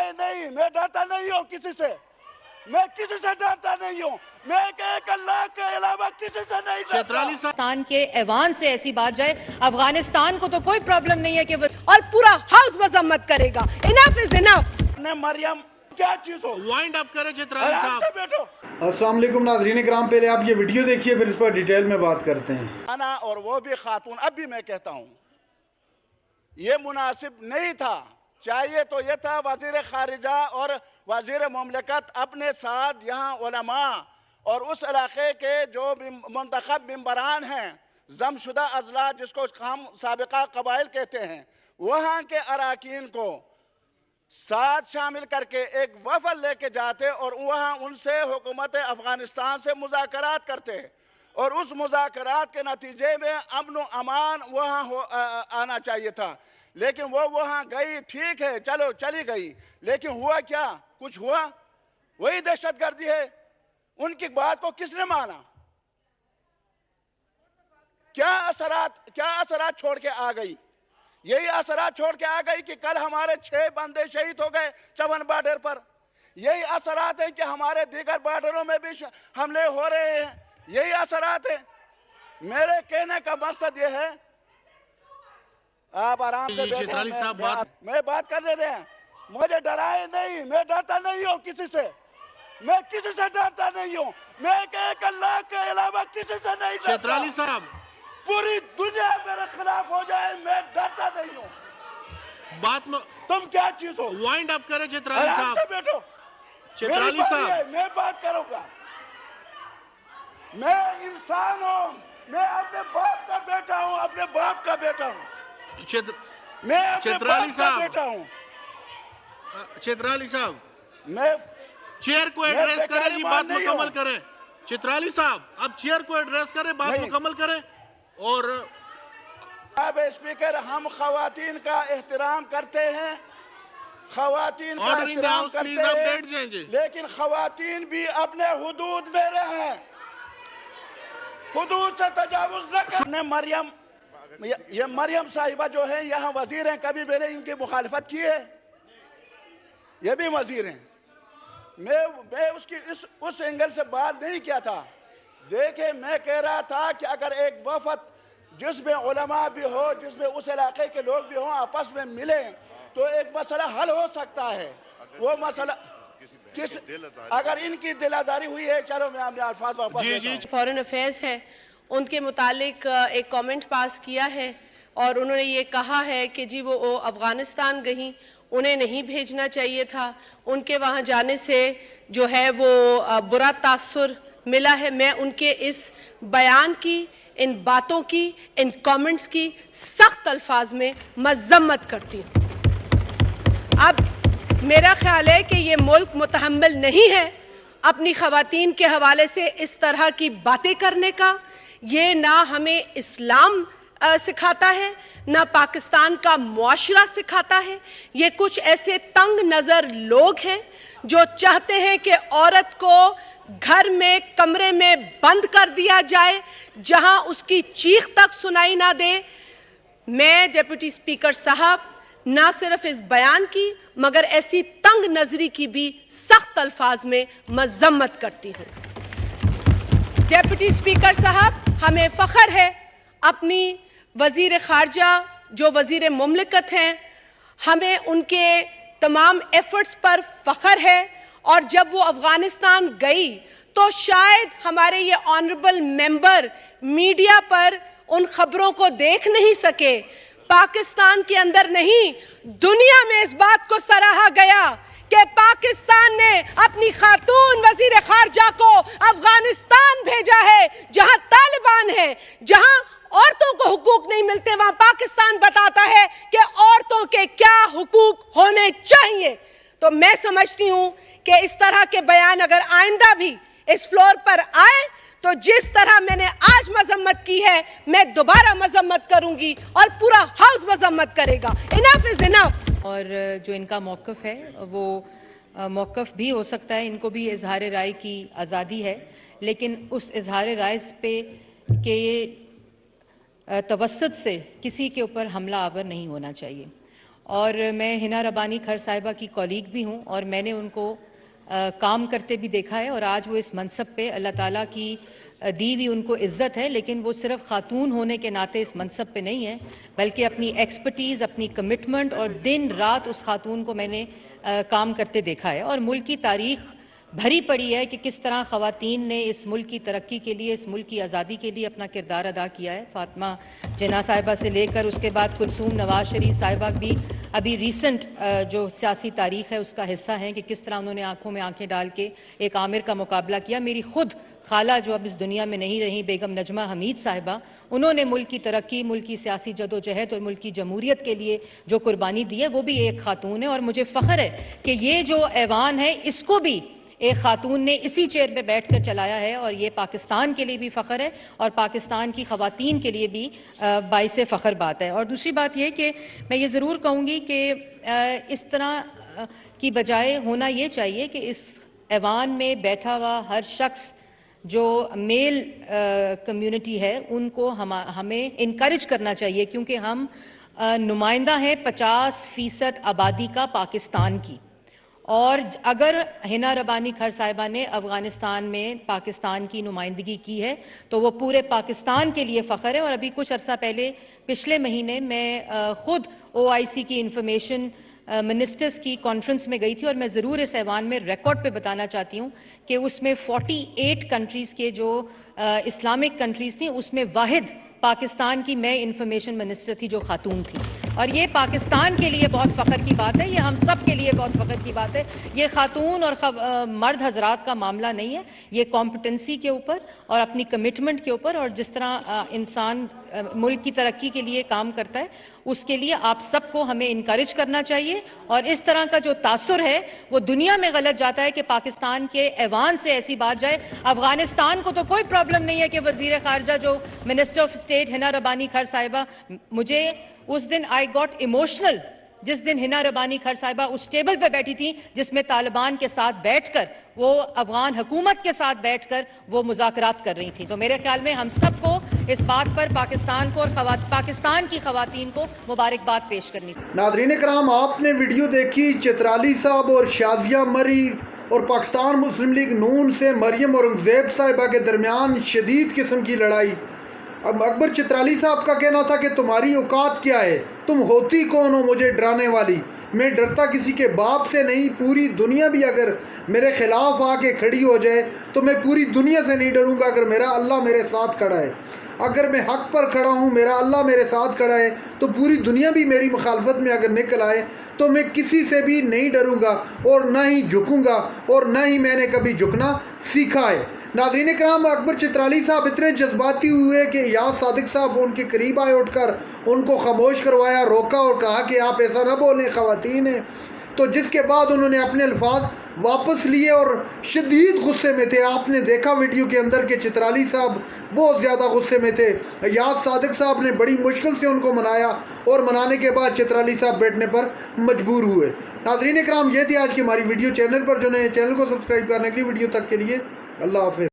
डराए नहीं, मैं डरता नहीं हूँ किसी से, मैं किसी से डरता नहीं हूँ, मैं एक अल्लाह के अलावा किसी से नहीं डरता। पाकिस्तान के ऐवान से ऐसी बात जाए, अफगानिस्तान को तो कोई प्रॉब्लम नहीं है कि और पूरा हाउस मजम्मत करेगा। Enough is enough. ने मरियम क्या चीज हो, वाइंड अप करे चित्राली आराम से साहब। बैठो। अस्सलाम वालेकुम नाज़रीन इकराम, पहले आप ये वीडियो देखिए फिर इस पर डिटेल में बात करते हैं। आना और वो भी खातून, अब भी मैं कहता हूँ ये मुनासिब नहीं था। चाहिए तो ये था वज़ीर ख़ारिजा और वज़ीर मुमलिकत अपने साथ यहाँ उलमा और उस इलाके के जो मुंतखब मेंबरान हैं, जमशुदा अजला जिसको हम साबिका कबाइल कहते हैं, वहाँ के अराकीन को साथ शामिल करके एक वफद लेके जाते और वहाँ उनसे हुकूमत अफ़गानिस्तान से मुज़ाकरात करते और उस मुज़ाकरात के नतीजे में अमन व अमान वहाँ आना चाहिए था। लेकिन वो वहाँ गई, ठीक है, चलो चली गई, लेकिन हुआ क्या? कुछ हुआ? वही दहशतगर्दी है। उनकी बात को किसने माना? क्या असरात छोड़ के आ गई? यही असरात छोड़ के आ गई कि कल हमारे 6 बंदे शहीद हो गए चमन बॉर्डर पर। यही असरात है कि हमारे दीगर बॉर्डरों में भी हमले हो रहे हैं। यही असरात है। मेरे कहने का मकसद ये है, आप आराम से बैठे, मैं बात करने दें। मुझे डराए नहीं, मैं डरता नहीं हूँ किसी से, मैं किसी से डरता नहीं हूँ, मैं एक अल्लाह के अलावा किसी से नहीं डरता। चित्राली साहब, पूरी दुनिया मेरे खिलाफ हो जाए, मैं डरता नहीं हूँ। बात में तुम क्या चीज हो? वाइंड अप करे चित्राली आराम से साहब। बैठो। चित्राली साहब, मैं बात करूंगा। मैं इंसान हूँ, मैं अपने बाप का बेटा हूँ, अपने बाप का बेटा हूँ। मैं अपने चित्राली बाप का साहब, बेटा हूँ। चित्राली साहब, मैं चेयर को एड्रेस करें जी, बात नहीं मुकम्मल हूँ। करें। चित्राली साहब, अब चेयर को एड्रेस करें, बात मुकम्मल करें। और अब स्पीकर, हम खवातीन का एहतराम करते हैं, खवातीन का एहतराम करते हैं, लेकिन खवातीन भी अपने हुदूद में रहें, हुदूद से तजावुज न करें। मरियम, ये मरियम साहिबा जो है यहाँ वजीर हैं, कभी मैंने इनकी मुखालफत की है? ये भी वजीर हैं। मैं उसकी उस एंगल से बात नहीं किया था। देखे, मैं कह रहा था कि अगर एक वफद जिसमें उलमा भी हो, जिसमें उस इलाके के लोग भी हों, आपस में मिले तो एक मसला हल हो सकता है। वो मसला अगर इनकी दिल आजारी हुई है, चलो मैं अपने अल्फाज वापस लेता हूं। फॉरेन अफेयर्स है, उनके मुतालिक एक कमेंट पास किया है और उन्होंने ये कहा है कि जी वो अफ़गानिस्तान गई, उन्हें नहीं भेजना चाहिए था, उनके वहाँ जाने से जो है वो बुरा तासुर मिला है। मैं उनके इस बयान की, इन बातों की, इन कमेंट्स की सख्त अल्फाज में मज़म्मत करती हूँ। अब मेरा ख्याल है कि ये मुल्क मुतहम्मिल नहीं है अपनी ख़वातीन के हवाले से इस तरह की बातें करने का। ये ना हमें इस्लाम सिखाता है, ना पाकिस्तान का मुआशरा सिखाता है। ये कुछ ऐसे तंग नज़र लोग हैं जो चाहते हैं कि औरत को घर में, कमरे में बंद कर दिया जाए जहां उसकी चीख तक सुनाई ना दे। मैं डिप्टी स्पीकर साहब ना सिर्फ इस बयान की मगर ऐसी तंग नजरी की भी सख्त अल्फाज में मजम्मत करती हूँ। डिप्टी स्पीकर साहब, हमें फ़ख्र है अपनी वज़ीर ख़ारजा जो वज़ीर मुमलिकत हैं, हमें उनके तमाम एफ़र्ट्स पर फ़ख्र है। और जब वो अफ़गानिस्तान गई तो शायद हमारे ये ऑनरेबल मेंबर मीडिया पर उन खबरों को देख नहीं सके। पाकिस्तान के अंदर नहीं, दुनिया में इस बात को सराहा गया कि पाकिस्तान ने अपनी खातून वज़ीर ख़ारजा को अफ़गानिस्तान भेजा है जहां तालिबान है, जहां औरतों को हुकूक नहीं मिलते। वहां पाकिस्तान बताता है कि औरतों के क्या हुकूक होने चाहिए। तो मैं समझती हूं कि इस तरह के बयान अगर आइंदा भी इस फ्लोर पर आए तो जिस तरह मैंने आज मजम्मत की है, मैं दोबारा मजम्मत करूंगी और पूरा हाउस मजम्मत करेगा। Enough is enough. और जो इनका मौक़िफ़ है वो मौक़िफ़ भी हो सकता है, इनको भी इजहार राय की आज़ादी है, लेकिन उस इजहार राय पे के ये तवस्सुत से किसी के ऊपर हमला आवर नहीं होना चाहिए। اور میں ہنا ربانی کھر صاحبہ کی کولیگ بھی ہوں اور میں نے ان کو کام کرتے بھی دیکھا ہے اور آج وہ اس منصب پہ اللہ تعالیٰ کی دی بھی ان کو عزت ہے، لیکن وہ صرف خاتون ہونے کے ناطے اس منصب پہ نہیں ہے بلکہ اپنی ایکسپرٹیز، اپنی کمٹمنٹ اور دن رات اس خاتون کو میں نے کام کرتے دیکھا ہے۔ اور ملک کی تاریخ بھری پڑی ہے کہ کس طرح خواتین نے اس ملک کی ترقی کے لیے، اس ملک کی آزادی کے لیے اپنا کردار ادا کیا ہے۔ فاطمہ جناح صاحبہ سے لے کر اس کے بعد کلثوم نواز شریف صاحبہ بھی ابھی ریسنٹ جو سیاسی تاریخ ہے اس کا حصہ ہیں کہ کس طرح انہوں نے آنکھوں میں آنکھیں ڈال کے ایک عامر کا مقابلہ کیا۔ میری خود خالہ جو اب اس دنیا میں نہیں رہی، بیگم نجمہ حمید صاحبہ، انہوں نے ملک کی ترقی، ملک کی سیاسی جدوجہد اور ملک کی جمہوریت کے لیے جو قربانی دی ہے وہ بھی ایک خاتون ہے۔ اور مجھے فخر ہے کہ یہ جو ایوان ہے اس کو بھی ایک خاتون نے اسی چیئر پہ بیٹھ کر چلایا ہے، اور یہ پاکستان کے لیے بھی فخر ہے اور پاکستان کی خواتین کے لیے بھی باعث فخر بات ہے۔ اور دوسری بات یہ کہ میں یہ ضرور کہوں گی کہ اس طرح کی بجائے ہونا یہ چاہیے کہ اس ایوان میں بیٹھا ہوا ہر شخص جو میل کمیونٹی ہے ان کو ہمیں انکریج کرنا چاہیے، کیونکہ ہم نمائندہ ہیں 50% آبادی کا پاکستان کی، اور اگر ہنا ربانی کھر صاحبہ نے افغانستان میں پاکستان کی نمائندگی کی ہے تو وہ پورے پاکستان کے لیے فخر ہے۔ اور ابھی کچھ عرصہ پہلے پچھلے مہینے میں خود OIC کی انفارمیشن منسٹرز کی کانفرنس میں گئی تھی، اور میں ضرور اس ایوان میں ریکارڈ پہ بتانا چاہتی ہوں کہ اس میں 48 کنٹریز کے جو اسلامک کنٹریز تھیں اس میں واحد پاکستان کی میں انفارمیشن منسٹر تھی جو خاتون تھی، اور یہ پاکستان کے لیے بہت فخر کی بات ہے، یہ ہم سب کے لیے بہت فخر کی بات ہے۔ یہ خاتون اور مرد حضرات کا معاملہ نہیں ہے، یہ کمپٹنسی کے اوپر اور اپنی کمٹمنٹ کے اوپر، اور جس طرح انسان ملک کی ترقی کے لیے کام کرتا ہے اس کے لیے آپ سب کو ہمیں انکریج کرنا چاہیے۔ اور اس طرح کا جو تاثر ہے وہ دنیا میں غلط جاتا ہے کہ پاکستان کے ایوان سے ایسی بات جائے۔ افغانستان کو تو کوئی پرابلم نہیں ہے کہ وزیر خارجہ جو منسٹر آف اسٹیٹ ہنا ربانی کھر صاحبہ، مجھے اس دن آئی گاٹ ایموشنل جس دن ہنا ربانی کھر صاحبہ اس ٹیبل پہ بیٹھی تھیں جس میں طالبان کے ساتھ بیٹھ کر، وہ افغان حکومت کے ساتھ بیٹھ کر وہ مذاکرات کر رہی تھیں۔ تو میرے خیال میں ہم سب کو اس بات پر پاکستان کو اور پاکستان کی خواتین کو مبارکباد پیش کرنی چاہیے۔ ناظرین کرام، آپ نے ویڈیو دیکھی چترالی صاحب اور شازیہ مری اور پاکستان مسلم لیگ نون سے مریم اورنگزیب صاحبہ کے درمیان شدید قسم کی لڑائی۔ اب اکبر چترالی صاحب کا کہنا تھا کہ تمہاری اوقات کیا ہے، تم ہوتی کون ہو مجھے ڈرانے والی، میں ڈرتا کسی کے باپ سے نہیں، پوری دنیا بھی اگر میرے خلاف آ کے کھڑی ہو جائے تو میں پوری دنیا سے نہیں ڈروں گا اگر میرا اللہ میرے ساتھ کھڑا ہے۔ اگر میں حق پر کھڑا ہوں، میرا اللہ میرے ساتھ کھڑا ہے، تو پوری دنیا بھی میری مخالفت میں اگر نکل آئے تو میں کسی سے بھی نہیں ڈروں گا اور نہ ہی جھکوں گا، اور نہ ہی میں نے کبھی جھکنا سیکھا ہے۔ ناظرین کرام، اکبر چترالی صاحب اتنے جذباتی ہوئے کہ ایاز صادق صاحب ان کے قریب آئے، اٹھ کر ان کو خاموش کروایا، روکا اور کہا کہ آپ ایسا نہ بولیں، خواتین ہیں۔ تو جس کے بعد انہوں نے اپنے الفاظ واپس لیے اور شدید غصے میں تھے۔ آپ نے دیکھا ویڈیو کے اندر کہ چترالی صاحب بہت زیادہ غصے میں تھے۔ ایاز صادق صاحب نے بڑی مشکل سے ان کو منایا، اور منانے کے بعد چترالی صاحب بیٹھنے پر مجبور ہوئے۔ ناظرین کرام، یہ تھی آج کی ہماری ویڈیو۔ چینل پر جو نئے چینل کو سبسکرائب کرنے کے لیے، ویڈیو تک کے لیے اللہ حافظ۔